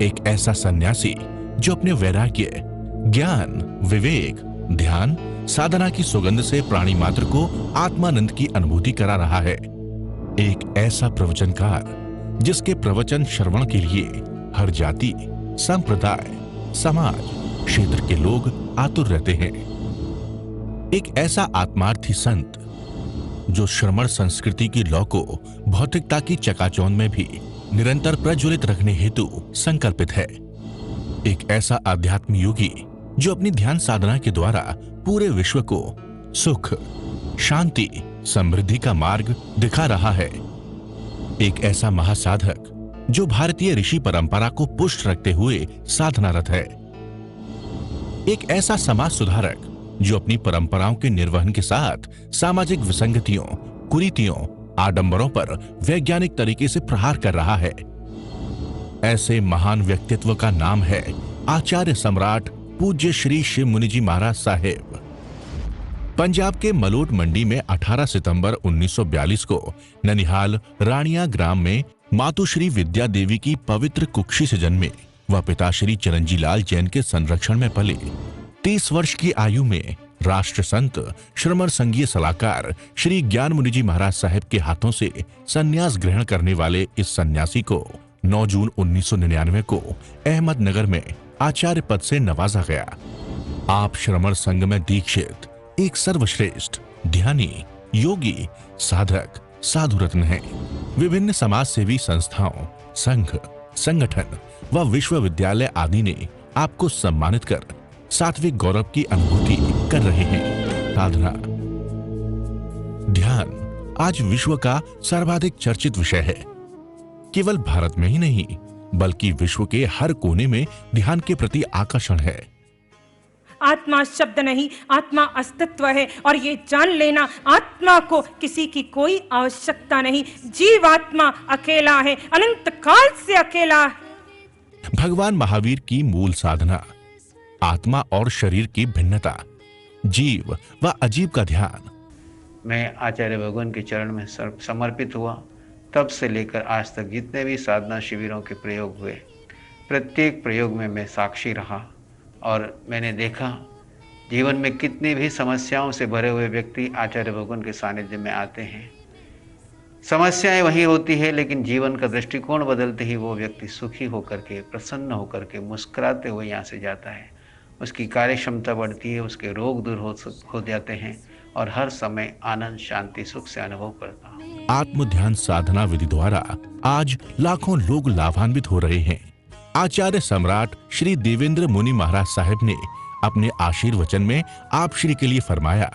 एक ऐसा सन्यासी जो अपने वैराग्य, ज्ञान, विवेक, ध्यान, साधना की सुगंध से प्राणी मात्र को आत्मानंद की अनुभूति करा रहा है। एक ऐसा प्रवचनकार जिसके प्रवचन श्रवण के लिए हर जाति, संप्रदाय, समाज, क्षेत्र के लोग आतुर रहते हैं। एक ऐसा आत्मार्थी संत जो श्रमण संस्कृति की लौ को भौतिकता की चकाचौंध में भी निरंतर प्रज्वलित रखने हेतु संकल्पित है। एक ऐसा आध्यात्म योगी जो अपनी ध्यान साधना के द्वारा पूरे विश्व को सुख, शांति, समृद्धि का मार्ग दिखा रहा है। एक ऐसा महासाधक जो भारतीय ऋषि परंपरा को पुष्ट रखते हुए साधनारत है। एक ऐसा समाज सुधारक जो अपनी परंपराओं के निर्वहन के साथ सामाजिक विसंगतियों, कुरीतियों, आडंबरों पर वैज्ञानिक तरीके से प्रहार कर रहा है। ऐसे महान व्यक्तित्व का नाम है आचार्य सम्राट पूज्य श्री शिव मुनि जी महाराज साहेब। पंजाब के मलोट मंडी में 18 सितंबर 1942 को ननिहाल रानिया ग्राम में मातुश्री विद्या देवी की पवित्र कुक्षी से जन्मे व पिता श्री चिरंजी लाल जैन के संरक्षण में पले 30 वर्ष की आयु में राष्ट्र संत श्रमण संघीय सलाहकार श्री ज्ञान मुनि जी महाराज साहेब के हाथों से संन्यास ग्रहण करने वाले इस सन्यासी को 9 जून 1999 को अहमदनगर में आचार्य पद से नवाजा गया। आप श्रमण संघ में दीक्षित एक सर्वश्रेष्ठ ध्यानी, योगी, साधक, साधु रत्न हैं। विभिन्न समाज सेवी संस्थाओं, संघ, संगठन व विश्वविद्यालय आदि ने आपको सम्मानित कर सात्विक गौरव की अनुभूति कर रहे हैं। साधना, ध्यान आज विश्व का सर्वाधिक चर्चित विषय है। केवल भारत में ही नहीं बल्कि विश्व के हर कोने में ध्यान के प्रति आकर्षण है। आत्मा शब्द नहीं, आत्मा अस्तित्व है और ये जान लेना आत्मा को किसी की कोई आवश्यकता नहीं। जीवात्मा अकेला है, अनंत काल से अकेला है। भगवान महावीर की मूल साधना आत्मा और शरीर की भिन्नता, जीव व अजीब का ध्यान। मैं आचार्य भगवान के चरण में समर्पित हुआ, तब से लेकर आज तक जितने भी साधना शिविरों के प्रयोग हुए, प्रत्येक प्रयोग में मैं साक्षी रहा और मैंने देखा जीवन में कितनी भी समस्याओं से भरे हुए व्यक्ति आचार्य भगवान के सानिध्य में आते हैं। समस्याएं वही होती है, लेकिन जीवन का दृष्टिकोण बदलते ही वो व्यक्ति सुखी होकर के, प्रसन्न होकर के, मुस्कुराते हुए यहाँ से जाता है। उसकी कार्य क्षमता बढ़ती है, उसके रोग दूर हो जाते हैं और हर समय आनंद, शांति, सुख से अनुभव करता हूँ। आत्म ध्यान साधना विधि द्वारा आज लाखों लोग लाभान्वित हो रहे हैं। आचार्य सम्राट श्री देवेंद्र मुनि महाराज साहेब ने अपने आशीर्वचन में आप श्री के लिए फरमाया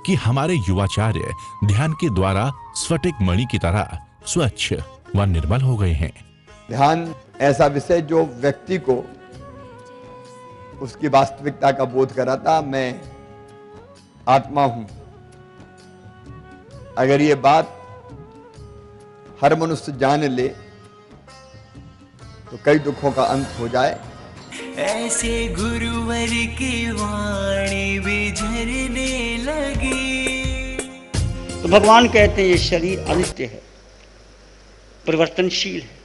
कि हमारे युवाचार्य ध्यान के द्वारा स्फटिक मणि की तरह स्वच्छ व निर्मल हो गए हैं। ध्यान ऐसा विषय जो व्यक्ति को उसकी वास्तविकता का बोध कराता। मैं आत्मा हूं, अगर ये बात हर मनुष्य जान ले तो कई दुखों का अंत हो जाए। ऐसे गुरुवर की वाणी भी झरने लगी। तो भगवान कहते हैं ये शरीर अनित्य है, परिवर्तनशील है।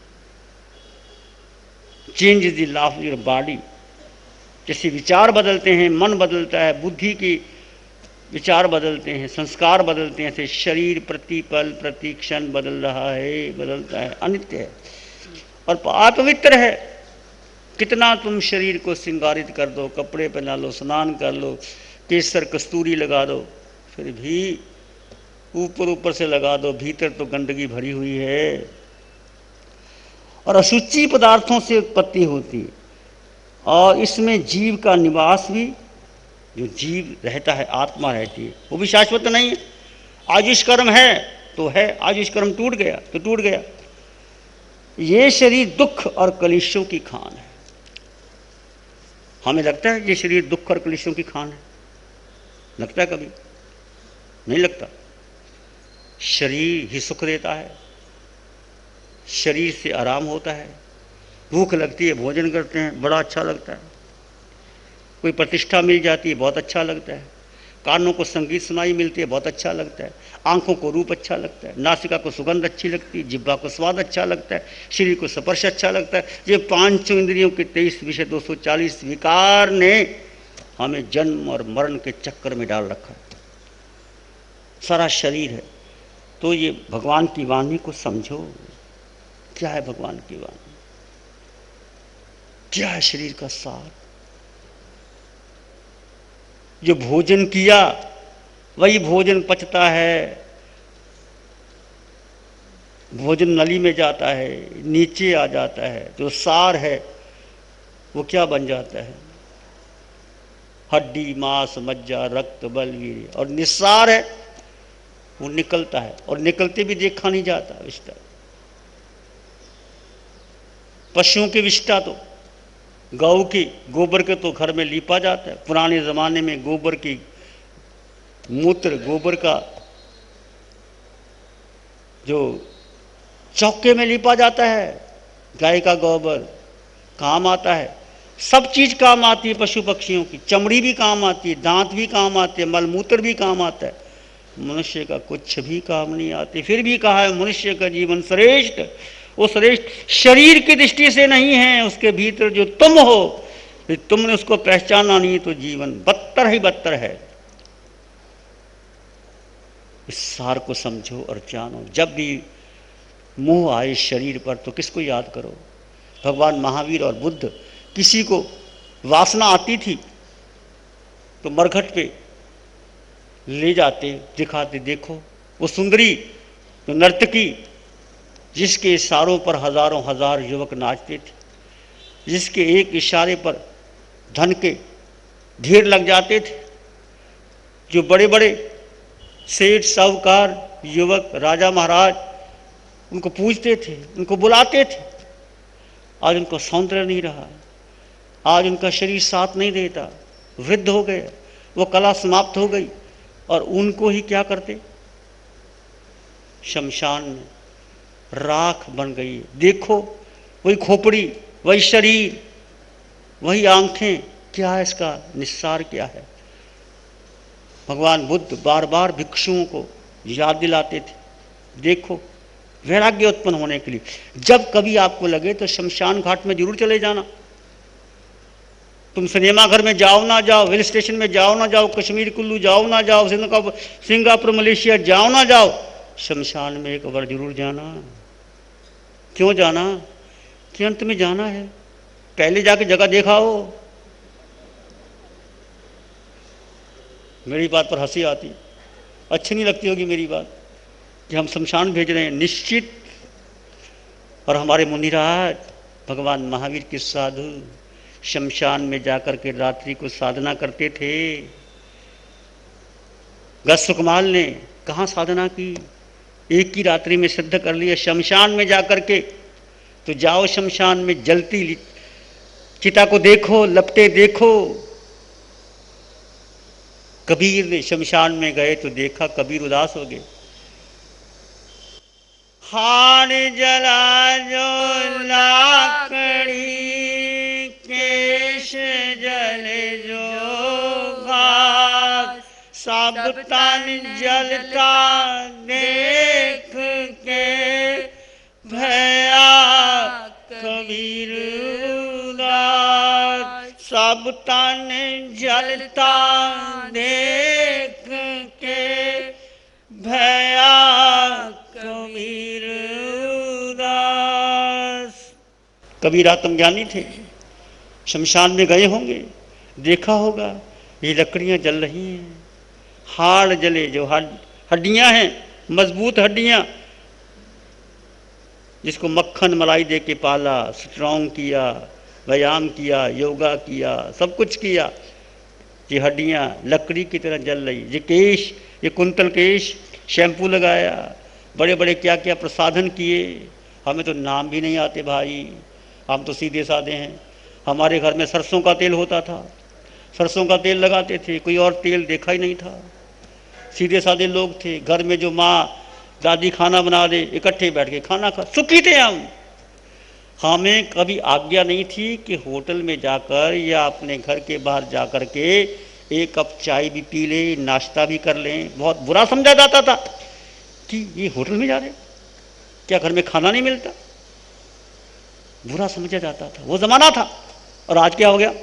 Change is the life of your body. जैसे विचार बदलते हैं, मन बदलता है, बुद्धि की विचार बदलते हैं, संस्कार बदलते हैं, ऐसे शरीर प्रतिपल प्रतिक्षण बदल रहा है, बदलता है, अनित्य है और अपवित्र है। कितना तुम शरीर को श्रृंगारित कर दो, कपड़े पहना लो, स्नान कर लो, केसर कस्तूरी लगा दो, फिर भी ऊपर से लगा दो, भीतर तो गंदगी भरी हुई है और अशुचि पदार्थों से उत्पत्ति होती है। और इसमें जीव का निवास भी, जो जीव रहता है, आत्मा रहती है, वो भी शाश्वत नहीं है। आयुष्कर्म है तो है, आयुष्कर्म टूट गया तो टूट गया। ये शरीर दुख और कलेशों की खान है। हमें लगता है ये शरीर दुख और कलेशों की खान है? लगता है कभी? नहीं लगता। शरीर ही सुख देता है, शरीर से आराम होता है, भूख लगती है, भोजन करते हैं, बड़ा अच्छा लगता है। कोई प्रतिष्ठा मिल जाती है, बहुत अच्छा लगता है। कानों को संगीत सुनाई मिलती है, बहुत अच्छा लगता है। आंखों को रूप अच्छा लगता है, नासिका को सुगंध अच्छी लगती है, जिह्वा को स्वाद अच्छा लगता है, शरीर को स्पर्श अच्छा लगता है। ये पांचों इंद्रियों के 23 विषय 240 विकार ने हमें जन्म और मरण के चक्कर में डाल रखा है। सारा शरीर है। तो ये भगवान की वाणी को समझो। क्या है भगवान की वाणी? क्या है शरीर का सार? जो भोजन किया वही भोजन पचता है, भोजन नली में जाता है, नीचे आ जाता है। जो सार है वो क्या बन जाता है? हड्डी, मांस, मज्जा, रक्त, बल, वीर्य। और निस्सार है वो निकलता है, और निकलते भी देखा नहीं जाता विष्टा। पशुओं की विष्टा तो, गौ की गोबर के तो घर में लीपा जाता है। पुराने ज़माने में गोबर की मूत्र, गोबर का जो चौके में लीपा जाता है, गाय का गोबर काम आता है। सब चीज़ काम आती है पशु पक्षियों की। चमड़ी भी काम आती है, दांत भी काम आते हैं, मलमूत्र भी काम आता है। मनुष्य का कुछ भी काम नहीं आती। फिर भी कहा है मनुष्य का जीवन श्रेष्ठ। वो श्रेष्ठ शरीर की दृष्टि से नहीं है, उसके भीतर जो तुम हो, तुमने उसको पहचाना नहीं तो जीवन बदतर ही बदतर है। इस सार को समझो और जानो। जब भी मोह आए शरीर पर तो किसको याद करो? भगवान महावीर और बुद्ध। किसी को वासना आती थी तो मरघट पे ले जाते, दिखाते, देखो वो सुंदरी, तो नर्तकी जिसके इशारों पर हजारों हजार युवक नाचते थे, जिसके एक इशारे पर धन के ढेर लग जाते थे, जो बड़े बड़े सेठ, साहूकार, युवक, राजा महाराज उनको पूजते थे, उनको बुलाते थे। आज उनको सौंदर्य नहीं रहा, आज उनका शरीर साथ नहीं देता, वृद्ध हो गए, वो कला समाप्त हो गई। और उनको ही क्या करते? शमशान में राख बन गई। देखो वही खोपड़ी, वही शरीर, वही आंखें, क्या है इसका निस्सार क्या है? भगवान बुद्ध बार बार भिक्षुओं को याद दिलाते थे। देखो वैराग्य उत्पन्न होने के लिए जब कभी आपको लगे तो शमशान घाट में जरूर चले जाना। तुम सिनेमा घर में जाओ ना जाओ, हिल स्टेशन में जाओ ना जाओ, कश्मीर कुल्लू जाओ ना जाओ, सिंगापुर मलेशिया जाओ ना जाओ, शमशान में एक बार जरूर जाना। क्यों जाना? कि अंत में जाना है। पहले जाके जगह देखाओ। मेरी बात पर हंसी आती, अच्छी नहीं लगती होगी मेरी बात कि हम शमशान भेज रहे हैं। निश्चित। और हमारे मुनिराज भगवान महावीर के साधु शमशान में जाकर के रात्रि को साधना करते थे। गज सुकमाल ने कहाँ साधना की? एक ही रात्रि में सिद्ध कर लिया शमशान में जाकर के। तो जाओ शमशान में, जलती चिता को देखो, लपटे देखो। कबीर ने शमशान में गए तो देखा, कबीर उदास हो गए। हाड़ जला जो लाकड़ी, केश जले जो घास, सब तन जलता देख के भया कबीर उदास। सब तन जलता देख के भया कबीर उदास। कबीर आत्मज्ञानी थे। शमशान में गए होंगे, देखा होगा ये लकड़ियां जल रही हैं, हाड़ जले जो हड्डियां हैं, मजबूत हड्डियां, जिसको मक्खन मलाई दे के पाला, स्ट्रॉन्ग किया, व्यायाम किया, योगा किया, सब कुछ किया। ये हड्डियां लकड़ी की तरह जल रही। ये केश, ये कुंतल केश, शैम्पू लगाया, बड़े बड़े क्या क्या प्रसाधन किए। हमें तो नाम भी नहीं आते भाई, हम तो सीधे साधे हैं। हमारे घर में सरसों का तेल होता था, सरसों का तेल लगाते थे, कोई और तेल देखा ही नहीं था। सीधे साधे लोग थे। घर में जो माँ दादी खाना बना दे, इकट्ठे बैठ के खाना खा, सुखी थे हम। हमें कभी आज्ञा नहीं थी कि होटल में जाकर या अपने घर के बाहर जाकर के एक कप चाय भी पी ले, नाश्ता भी कर लें, बहुत बुरा समझा जाता था कि ये होटल में जा रहे, क्या घर में खाना नहीं मिलता, बुरा समझा जाता था। वो जमाना था। और आज क्या हो गया?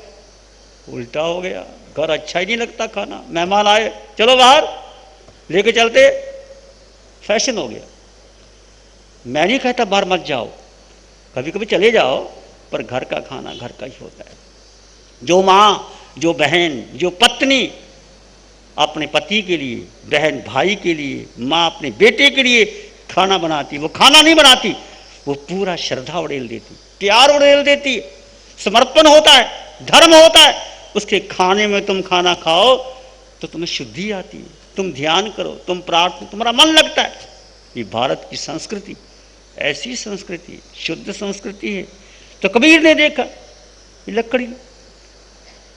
उल्टा हो गया। घर अच्छा ही नहीं लगता खाना, मेहमान आए चलो बाहर लेके चलते, फैशन हो गया। मैं नहीं कहता बाहर मत जाओ, कभी कभी चले जाओ, पर घर का खाना घर का ही होता है। जो माँ, जो बहन, जो पत्नी अपने पति के लिए, बहन भाई के लिए, माँ अपने बेटे के लिए खाना बनाती, वो खाना नहीं बनाती, वो पूरा श्रद्धा उड़ेल देती, प्यार उड़ेल देती, समर्पण होता है, धर्म होता है। उसके खाने में तुम खाना खाओ तो तुम्हें शुद्धि आती है, तुम ध्यान करो, तुम प्रार्थना, तुम्हारा मन लगता है। ये भारत की संस्कृति ऐसी संस्कृति, शुद्ध संस्कृति है। तो कबीर ने देखा ये लकड़ी,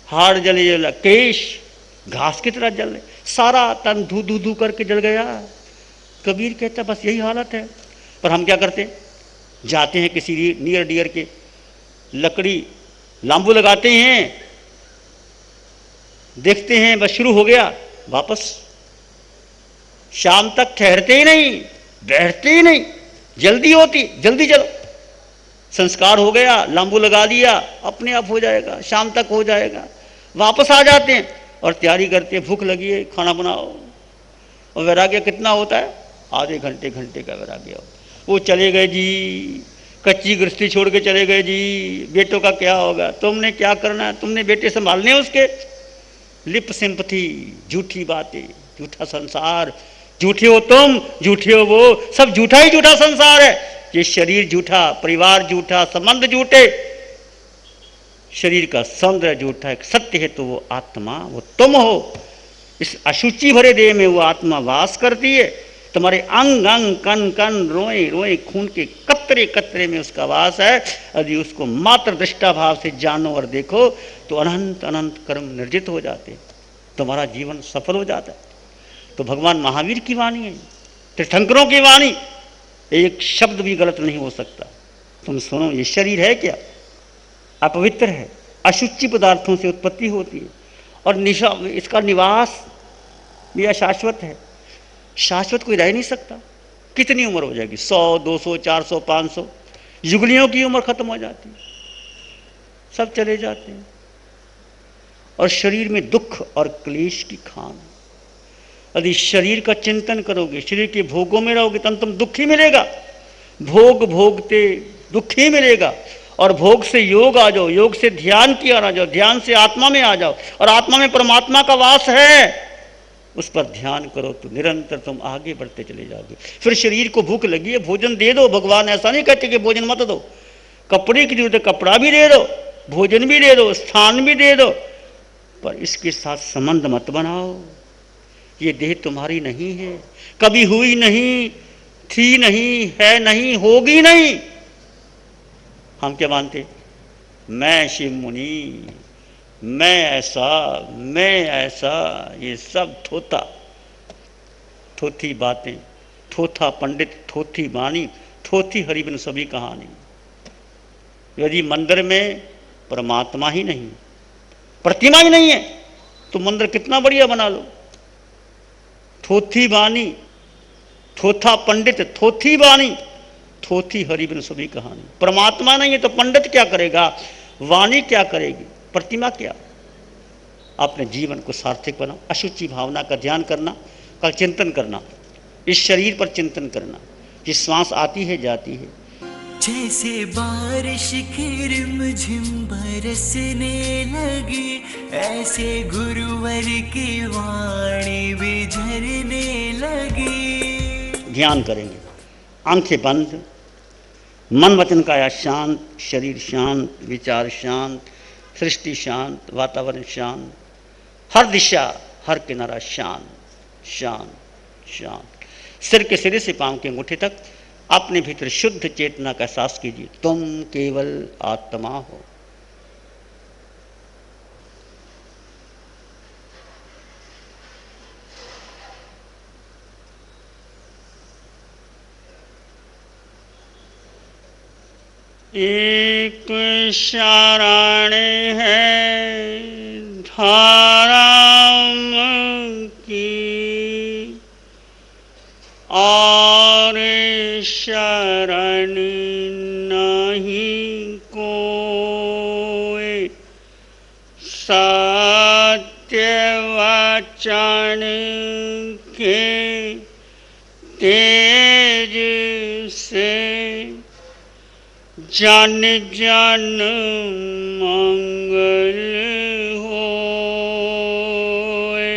हाड़ जले जला, केश घास की तरह जल रहे, सारा तन धू धू धू करके जल गया। कबीर कहता बस यही हालत है। पर हम क्या करते, जाते हैं किसी नियर डियर के, लकड़ी लांबू लगाते हैं, देखते हैं बस शुरू हो गया, वापस शाम तक ठहरते ही नहीं, बैठते ही नहीं, जल्दी होती, जल्दी चलो, संस्कार हो गया, लांबू लगा दिया, अपने आप हो जाएगा, शाम तक हो जाएगा। वापस आ जाते हैं और तैयारी करते हैं, भूख लगी है खाना बनाओ। और वैराग्य कितना होता है? आधे घंटे घंटे का वैराग्य हो। वो चले गए जी, कच्ची गृहस्थी छोड़ के चले गए जी, बेटों का क्या होगा, तुमने क्या करना है, तुमने बेटे संभालने उसके। लिप सिंपथी, झूठी बातें, झूठा संसार, झूठे हो तुम, झूठे हो वो, सब झूठा ही झूठा संसार है। ये शरीर झूठा, परिवार झूठा, संबंध झूठे, शरीर का सौंदर्य झूठा। एक सत्य है तो वो आत्मा, वो तुम हो। इस अशुचि भरे देह में वो आत्मा वास करती है। तुम्हारे अंग अंग, कन कन, रोए रोए, खून के कतरे कतरे में उसका वास है। यदि उसको मात्र दृष्टा भाव से जानो और देखो तो अनंत अनंत कर्म निर्जित हो जाते, तुम्हारा जीवन सफल हो जाता है। तो भगवान महावीर की वाणी है, तीर्थंकरों की वाणी, एक शब्द भी गलत नहीं हो सकता। तुम सुनो, ये शरीर है क्या? अपवित्र है, अशुचि पदार्थों से उत्पत्ति होती है और इसका निवास भी अशाश्वत है। शाश्वत कोई रह नहीं सकता। कितनी उम्र हो जाएगी? 100, 200, 400, 500, युगलियों की उम्र खत्म हो जाती है, सब चले जाते हैं। और शरीर में दुख और क्लेश की खान। यदि शरीर का चिंतन करोगे, शरीर के भोगों में रहोगे, तब तुम दुख ही मिलेगा। भोग भोगते दुख ही मिलेगा। और भोग से योग आ जाओ, योग से ध्यान की आ जाओ, ध्यान से आत्मा में आ जाओ, और आत्मा में परमात्मा का वास है, उस पर ध्यान करो तो निरंतर तुम आगे बढ़ते चले जाओगे। फिर शरीर को भूख लगी है, भोजन दे दो। भगवान ऐसा नहीं कहते कि भोजन मत दो। कपड़े की जरूरत है, कपड़ा भी दे दो, भोजन भी दे दो, स्थान भी दे दो, पर इसके साथ संबंध मत बनाओ। ये देह तुम्हारी नहीं है, कभी हुई नहीं, थी नहीं, है नहीं, होगी नहीं। हम क्या मानते? मैं शिव मुनि, मैं ऐसा, मैं ऐसा, ये सब थोथा, थोथी बातें, थोथा पंडित, थोथी वाणी, थोथी हरिबिन सभी कहानी। यदि मंदिर में परमात्मा ही नहीं, प्रतिमा ही नहीं है, तो मंदिर कितना बढ़िया बना लो। थोथी वाणी, थोथा पंडित, थोथी वाणी, थोथी हरिबिन सभी कहानी। परमात्मा नहीं है तो पंडित क्या करेगा, वाणी क्या करेगी, प्रतिमा क्या? अपने जीवन को सार्थक बनाओ। अशुचि भावना का ध्यान करना, का चिंतन करना, इस शरीर पर चिंतन करना। ये श्वास आती है जाती है, जैसे बारिश की रिमझिम बरसने लगी, ऐसे गुरुवर की वाणी भी झरने लगी। ध्यान करेंगे, आंखें बंद, मन वचन काया शांत, शरीर शांत, विचार शांत, सृष्टि शांत, वातावरण शांत, हर दिशा हर किनारा शांत शांत शांत। सिर के सिरे से पांव के अंगूठे तक अपने भीतर शुद्ध चेतना का एहसास कीजिए। तुम केवल आत्मा हो। एक शरण है धारा शरण नहीं कोई, सत्य वचन के तेज से जन जन मंगल होए,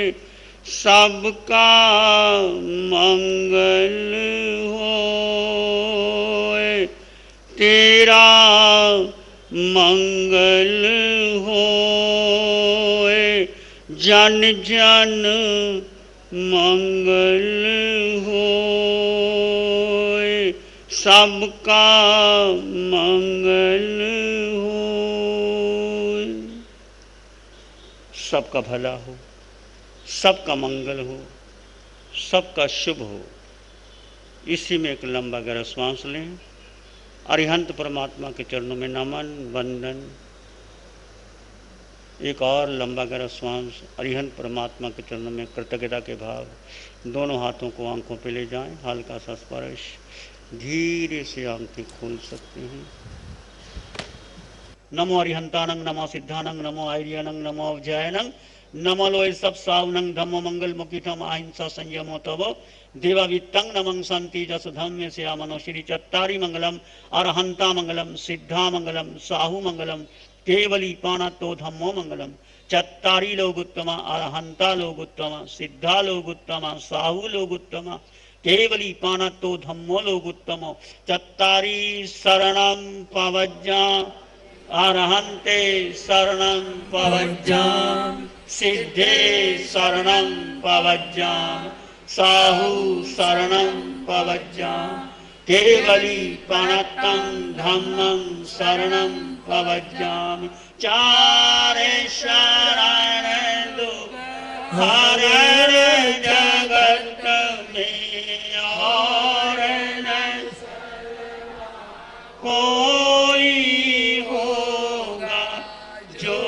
सबका मंगल होए, तेरा मंगल होए, जन जन मंगल होए, सबका मंगल होए। सबका भला हो, सबका मंगल हो, सबका शुभ हो। इसी में एक लंबा गहरा श्वास लें। अरिहंत परमात्मा के चरणों में नमन वंदन। एक और लंबा गहरा श्वास अरिहंत परमात्मा के चरणों में कृतज्ञता के भाव। दोनों हाथों को आंखों पे ले जाएं, हल्का सा स्पर्श। धीरे से आंखें खोल सकते हैं। नमो अरिहंतानंग, नमो सिद्धानंग, नमो आर्यानंग, नमो अवजयनंग, नमो लोय सब सावनंग, धम्मो मंगल मुखितम अहिंसा संयमो तव देवावित्तं नमं शांति जस धम्य से मनो श्री चत्तारी मंगलम, अरहंता मंगलम, सिद्धा मंगलम, साहु मंगलम, केवली पाणतो धम्मो मंगलम। चत्तारी लोग उत्तमा, अरहंता लोग उत्तमा, सिद्धा लोग उत्तमा, साहु लोग उत्तमा, केवली पाणतो धम्मो लोग उत्तमो। चत्तारी शरणं पवज्जा, अरहंते शरणं पवज्जा, सिद्धे शरणं पवज्जा, साहु शरणं पवज्जा, केवली पाणतं धम्मं शरणं पवज्जामि। चारे शरण दो हरण जगत में और न कोई होगा जो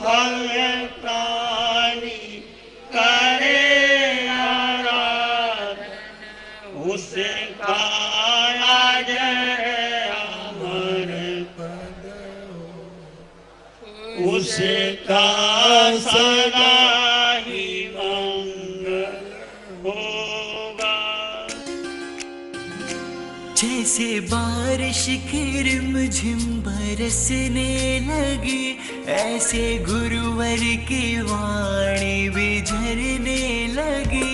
भव्य प्राणी करे आराधन, उसका उसका सदा ही मंगल होगा। जैसे बारिश की रिमझिम बरसने लगी, ऐसे गुरुवर की वाणी भी झरने लगी।